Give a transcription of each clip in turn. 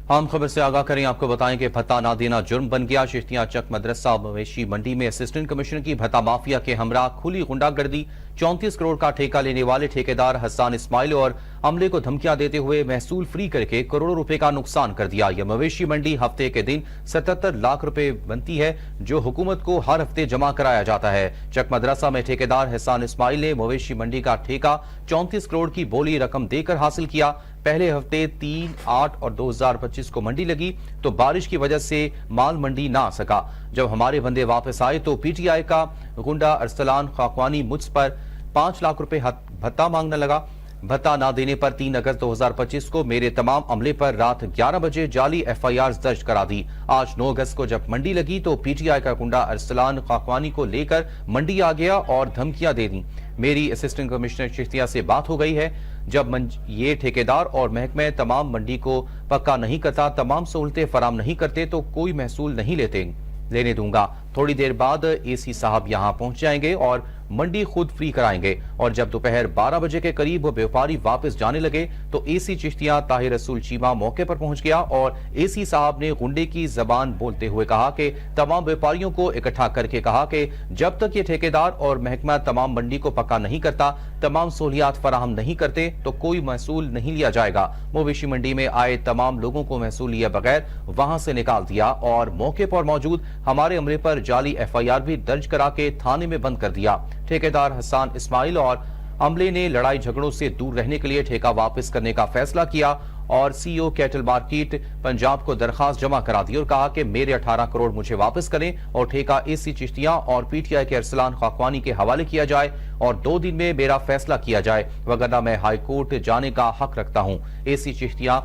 हम खबर से आगाह करें, आपको बताएं कि भत्ता ना देना जुर्म बन गया। चिश्तियां चक मदरसा मवेशी मंडी में असिस्टेंट कमिश्नर की भत्ता माफिया के हमरा खुली गुंडागर्दी। 34 करोड़ का ठेका लेने वाले ठेकेदार हसन इस्माइल और अमले को धमकियां देते हुए महसूल फ्री करके करोड़ों रुपए का नुकसान कर दिया। यह मवेशी मंडी हफ्ते के दिन 77 लाख रुपए बनती है, जो हुकूमत को हर हफ्ते जमा कराया जाता है। चक मदरसा में ठेकेदार हसन इस्माइल ने मवेशी मंडी का ठेका 34 करोड़ की बोली रकम देकर हासिल किया। पहले हफ्ते 3, 8 और 2025 को मंडी लगी तो बारिश की वजह से माल मंडी ना आ सका। जब हमारे बंदे वापस आए तो पीटीआई का गुंडा अरसलान खाकवानी मुझ पर 5 लाख रुपए भत्ता मांगने लगा। भत्ता ना देने पर 3 अगस्त 2025 को मेरे तमाम अमले पर रात 11 बजे जाली एफआईआर दर्ज करा दी। आज 9 अगस्त को जब मंडी लगी तो पीटीआई का गुंडा अरसलान खाकवानी को लेकर मंडी आ गया और धमकियां दे दी। मेरी असिस्टेंट कमिश्नर चिश्तिया से बात हो गई है। जब ये ठेकेदार और महकमे तमाम मंडी को पक्का नहीं करता, तमाम सहूलतें फराम नहीं करते तो कोई महसूल नहीं लेने दूंगा। थोड़ी देर बाद एसी साहब यहां पहुंच जाएंगे और मंडी खुद फ्री कराएंगे। और जब दोपहर 12 बजे के करीब व्यापारी वापस जाने लगे तो एसी चिश्तिया ताहिर रसूल चीमा मौके पर पहुंच गया और एसी साहब ने गुंडे की जबान बोलते हुए कहा कि तमाम व्यापारियों को इकट्ठा करके कहा कि जब तक ये ठेकेदार और महकमा तमाम मंडी को पक्का नहीं करता, तमाम सहूलियात फराहम नहीं करते तो कोई महसूल नहीं लिया जाएगा। मवेशी मंडी में आए तमाम लोगों को महसूल लिया बगैर वहां से निकाल दिया और मौके पर मौजूद हमारे अमले पर जाली एफआईआर भी दर्ज करा के थाने में बंद कर दिया। ठेकेदार हसन इस्माइल और अमले ने लड़ाई झगड़ों से दूर रहने के लिए ठेका वापस करने का फैसला किया और सीईओ कैटल मार्केट पंजाब को दरखास्त जमा करा दी और कहा कि मेरे 18 करोड़ मुझे वापस करें और ठेका एसी चिश्तिया और पीटीआई के अरसलान खाकवानी के हवाले किया जाए और 2 दिन में मेरा फैसला किया जाए, वगरना मैं हाई कोर्ट जाने का हक रखता हूं। एसी चिश्तिया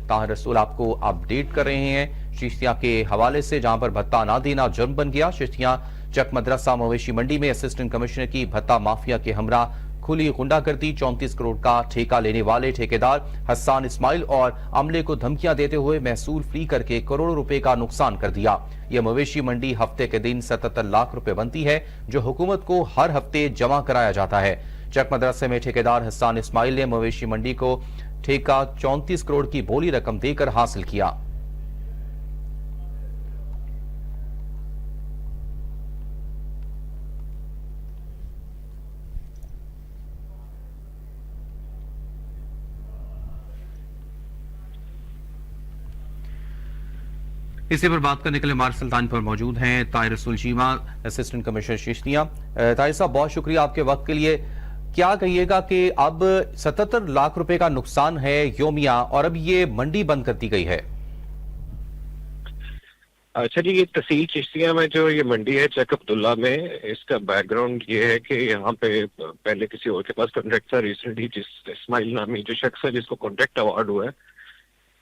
ताहिर रसूल आपको अपडेट कर रहे हैं चिश्तिया के हवाले से, जहां पर भत्ता ना देना जुर्म बन गया। चिश्तिया चक मदरसा मवेशी मंडी में असिस्टेंट कमिश्नर की भत्ता माफिया के हमरा खुली गुंडागर्दी। 34 करोड़ का ठेका लेने वाले ठेकेदार हसन इस्माइल और अमले को धमकियां देते हुए महसूल फ्री करके करोड़ों रुपए का नुकसान कर दिया। यह मवेशी मंडी हफ्ते के दिन 77 लाख रुपए बनती है, जो हुकूमत को हर हफ्ते जमा कराया जाता है। चक मदरसे में ठेकेदार हसन इस्माइल ने मवेशी मंडी को ठेका 34 करोड़ की बोली रकम देकर हासिल किया। इसी पर बात करने के लिए हमारे सुल्तान पर मौजूद हैं ताहिर रसूल चीमा, असिस्टेंट कमिश्नर चिश्तिया। ताहिर साहब, बहुत शुक्रिया आपके वक्त के लिए। क्या कहिएगा कि अब 77 लाख रुपए का नुकसान है योमिया और अब ये मंडी बंद कर दी गई है? अच्छा जी, ये तहसील चिश्तिया में जो ये मंडी है चक अब्दुल्ला में, इसका बैकग्राउंड ये है कि यहाँ पे पहले किसी और के पास कॉन्ट्रैक्ट था। रिसेंटली इस्माइल नामी जो शख्स है जिसको कॉन्ट्रैक्ट अवार्ड हुआ है,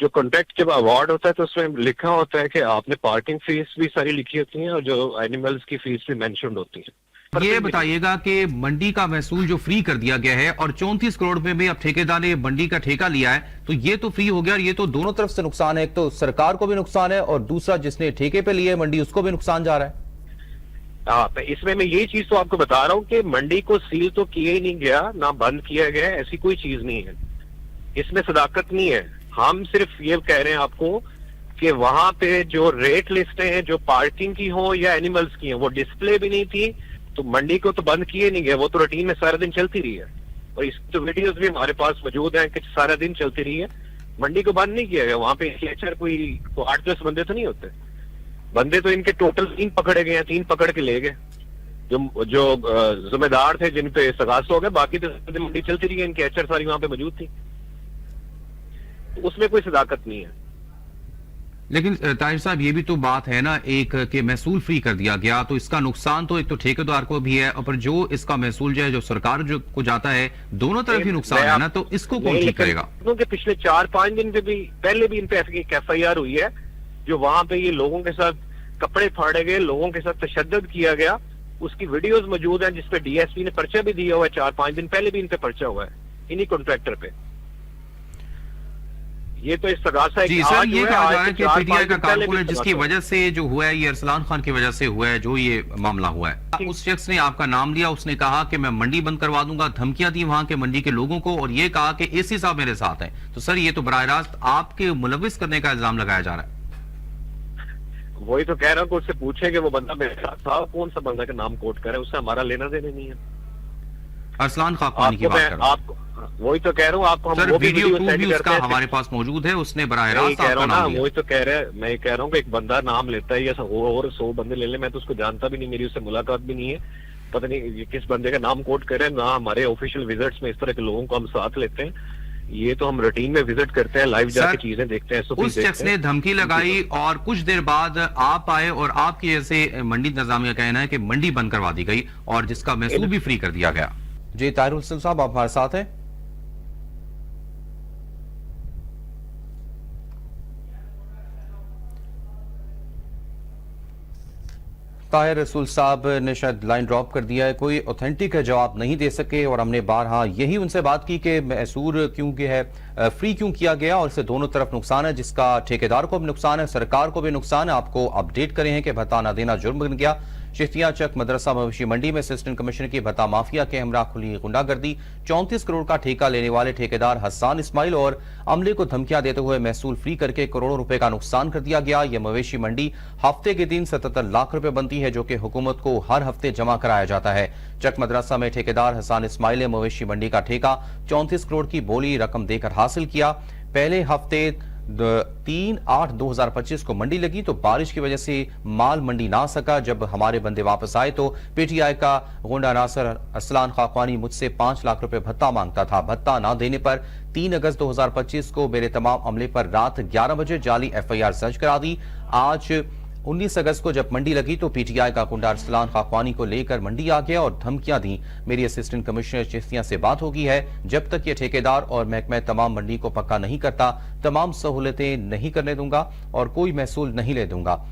जो कॉन्ट्रैक्ट जब अवार्ड होता है तो उसमें लिखा होता है कि आपने पार्किंग फीस भी सारी लिखी होती है और जो एनिमल्स की फीस भी मेंशन होती है। ये बताइएगा कि मंडी का महसूल जो फ्री कर दिया गया है और 34 करोड़ में भी अब ठेकेदार ने मंडी का ठेका लिया है, तो ये तो फ्री हो गया और ये तो दोनों तरफ से नुकसान है। एक तो सरकार को भी नुकसान है और दूसरा जिसने ठेके पे लिए मंडी उसको भी नुकसान जा रहा है। हाँ, तो इसमें मैं ये चीज तो आपको बता रहा हूँ कि मंडी को सील तो किया ही नहीं गया, ना बंद किया गया, ऐसी कोई चीज नहीं है। इसमें सदाकत नहीं है। हम सिर्फ ये कह रहे हैं आपको कि वहां पे जो रेट लिस्टें हैं जो पार्किंग की हो या एनिमल्स की हो, वो डिस्प्ले भी नहीं थी, तो मंडी को तो बंद किए नहीं गया, वो तो रूटीन में सारा दिन चलती रही है। और इस तो वीडियोस भी हमारे पास मौजूद हैं कि सारा दिन चलती रही है, मंडी को बंद नहीं किया गया। वहां पे इंस्पेक्टर कोई 8-10 बंदे तो नहीं होते, बंदे तो इनके टोटल 3 पकड़े गए हैं, 3 पकड़ के ले गए जो जिम्मेदार थे, जिन पे सगास हो गए। बाकी तो मंडी चलती रही है, इनके एचआर सारी वहां पे मौजूद थी, उसमें कोई सदाकत नहीं है। लेकिन ताहिर साहब, ये भी तो बात है ना एक कि महसूल फ्री कर दिया गया, तो इसका नुकसान तो एक तो ठेकेदार को भी है और जो इसका महसूल जो है जो सरकार जो को जाता है, दोनों तरफ ही नुकसान है ना, तो इसको कौन ठीक करेगा? क्योंकि पिछले 4-5 दिन पे भी पहले भी इन पे एक एफआईआर हुई है, जो वहां पे ये लोगों के साथ कपड़े फाड़े गए, लोगों के साथ तशद्दुद किया गया, उसकी वीडियोज मौजूद है जिसपे डीएसपी ने पर्चा भी दिया हुआ है। 4-5 दिन पहले भी इन पे पर्चा हुआ है इन्हीं कॉन्ट्रैक्टर पे। ये तो इस तरह से जी सर, ये कहा जा रहा है कि पीटीआई का कारकुन है की जिसकी वजह से जो हुआ है ये अरसलान खान की वजह से हुआ है, जो ये मामला हुआ है। उस शख्स ने आपका नाम लिया, उसने कहा कि मैं मंडी बंद करवा दूंगा, धमकियां दी वहां के मंडी के लोगों को और ये कहा कि एसी साहब मेरे साथ हैं। तो सर ये तो बराह रास्त आपके मुलविस करने का इल्जाम लगाया जा रहा है। वही तो कह रहा हूँ कि उससे पूछे कि वो बंदा मेरे साथ था, कौन सा बंदा का नाम कोट करे, उससे हमारा लेना देना नहीं है। अरसलान खान की बात कर रहा हूं। आपको वही तो कह रहा हूँ आपको, सर वीडियो प्रूफ भी उसका हमारे पास मौजूद है, उसने बराह रास्त आपका नाम लिया। वही तो कह रहे हैं, मैं कह रहा हूँ कि एक बंदा नाम लेता है या और 100 बंदे ले ले, मैं तो उसको जानता भी नहीं, मेरी उससे मुलाकात भी नहीं है, पता नहीं ये किस बंदे का नाम कोट करे। ना हमारे ऑफिशियल विजिट्स में इस तरह के लोगों को हम साथ लेते हैं, ये तो हम रूटीन में विजिट करते हैं, लाइव जाके चीजें देखते हैं। उस शख्स ने धमकी लगाई और कुछ देर बाद आप आए और आपकी जैसे मंडी इंतजामिया का कहना है कि मंडी बंद करवा दी गई और जिसका महसूल भी फ्री कर दिया गया। जी ताहिर हुसैन साहब आप हमारे साथ हैं। ताहिर रसूल साहब ने शायद लाइन ड्रॉप कर दिया है, कोई ऑथेंटिक जवाब नहीं दे सके और हमने बारहा यही उनसे बात की कि मैसूर क्यों है, फ्री क्यों किया गया और इससे दोनों तरफ नुकसान है, जिसका ठेकेदार को भी नुकसान है, सरकार को भी नुकसान है। आपको अपडेट करें हैं कि भत्ता न देना जुर्म बन गया। चिश्तिया चक मदरसा मवेशी मंडी में असिस्टेंट कमिश्नर की भत्ता माफिया के हमरा खुली गुंडागर्दी। 34 करोड़ का ठेका लेने वाले ठेकेदार हसन इस्माइल और अमले को धमकियां देते हुए महसूल फ्री करके करोड़ों रुपए का नुकसान कर दिया गया। यह मवेशी मंडी हफ्ते के दिन 77 लाख रुपए बनती है, जो कि हुकूमत को हर हफ्ते जमा कराया जाता है। चक मदरसा में ठेकेदार हसन इस्माइल ने मवेशी मंडी का ठेका 34 करोड़ की बोली रकम देकर हासिल किया। पहले हफ्ते 3/8/2025 को मंडी लगी तो बारिश की वजह से माल मंडी ना सका। जब हमारे बंदे वापस आए तो पीटीआई का गुंडा नासर अरसलान खाकवानी मुझसे 5 लाख रुपए भत्ता मांगता था। भत्ता ना देने पर 3 अगस्त 2025 को मेरे तमाम अमले पर रात 11 बजे जाली FIR दर्ज करा दी। आज 19 अगस्त को जब मंडी लगी तो पीटीआई का गुंडा अरसलान खाकवानी को लेकर मंडी आ गया और धमकियां दी। मेरी असिस्टेंट कमिश्नर चिश्तिया से बात होगी है, जब तक ये ठेकेदार और महकमा तमाम मंडी को पक्का नहीं करता तमाम सहूलतें नहीं करने दूंगा और कोई महसूल नहीं ले दूंगा।